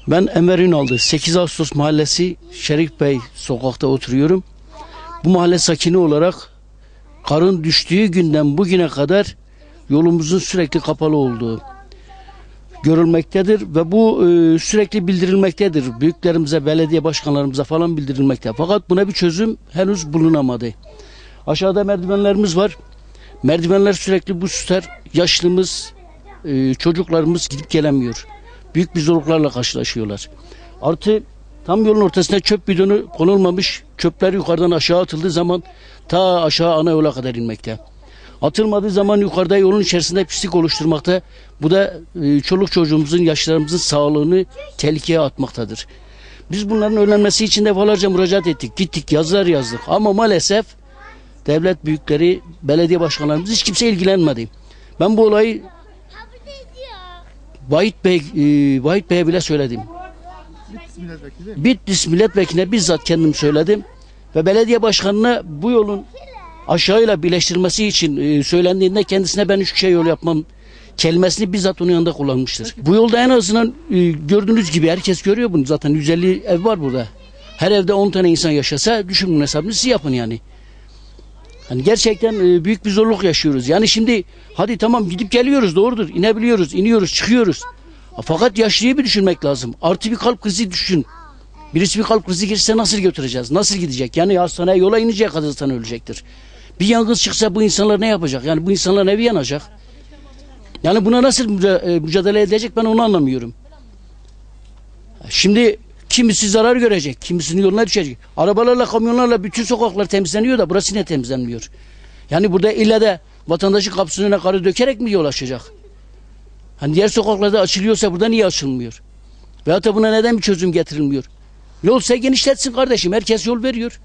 Ben Enver Ünal'dı. 8 Ağustos Mahallesi Şerif Bey sokakta oturuyorum. Bu mahalle sakini olarak karın düştüğü günden bugüne kadar yolumuzun sürekli kapalı olduğu görülmektedir ve bu sürekli bildirilmektedir. Büyüklerimize, belediye başkanlarımıza falan bildirilmekte. Fakat buna bir çözüm henüz bulunamadı. Aşağıda merdivenlerimiz var. Merdivenler sürekli buz tutar. Yaşlımız, çocuklarımız gidip gelemiyor. Büyük bir zorluklarla karşılaşıyorlar. Artı tam yolun ortasına çöp bidonu konulmamış. Çöpler yukarıdan aşağı atıldığı zaman ta aşağı ana yola kadar inmekte. Atılmadığı zaman yukarıda yolun içerisinde pislik oluşturmakta. Bu da çoluk çocuğumuzun, yaşlarımızın sağlığını tehlikeye atmaktadır. Biz bunların önlenmesi için defalarca müracaat ettik. Gittik, yazılar yazdık. Ama maalesef devlet büyükleri, belediye başkanlarımız hiç kimse ilgilenmedi. Ben bu olayı Vahit Bey'e bile söyledim. Bitlis milletvekiline bizzat kendim söyledim. Ve belediye başkanına bu yolun aşağıyla birleştirilmesi için söylendiğinde kendisine ben 3 kişiye yol yapmam kelimesini bizzat onun yanında kullanmıştır. Bu yolda en azından gördüğünüz gibi herkes görüyor bunu zaten. 150 ev var burada. Her evde 10 tane insan yaşasa düşünün hesabını siz yapın yani. Hani gerçekten büyük bir zorluk yaşıyoruz. Yani şimdi hadi tamam gidip geliyoruz doğrudur. İnebiliyoruz, iniyoruz, çıkıyoruz. Fakat yaşlıyı bir düşünmek lazım. Artı bir kalp krizi düşün. Birisi bir kalp krizi geçirse nasıl götüreceğiz? Nasıl gidecek? Yani hastaneye yola inecek kadar ölecektir. Bir yangın çıksa bu insanlar ne yapacak? Yani bu insanların evi yanacak. Yani buna nasıl mücadele edecek ben onu anlamıyorum. Şimdi kimisi zarar görecek, kimisinin yoluna düşecek. Arabalarla, kamyonlarla bütün sokaklar temizleniyor da burası ne temizlenmiyor? Yani burada illa da vatandaşın kapısının önüne karı dökerek mi yol açacak? Hani diğer sokaklarda açılıyorsa burada niye açılmıyor? Veyahut da buna neden bir çözüm getirilmiyor? Yolsa genişletsin kardeşim. Herkes yol veriyor.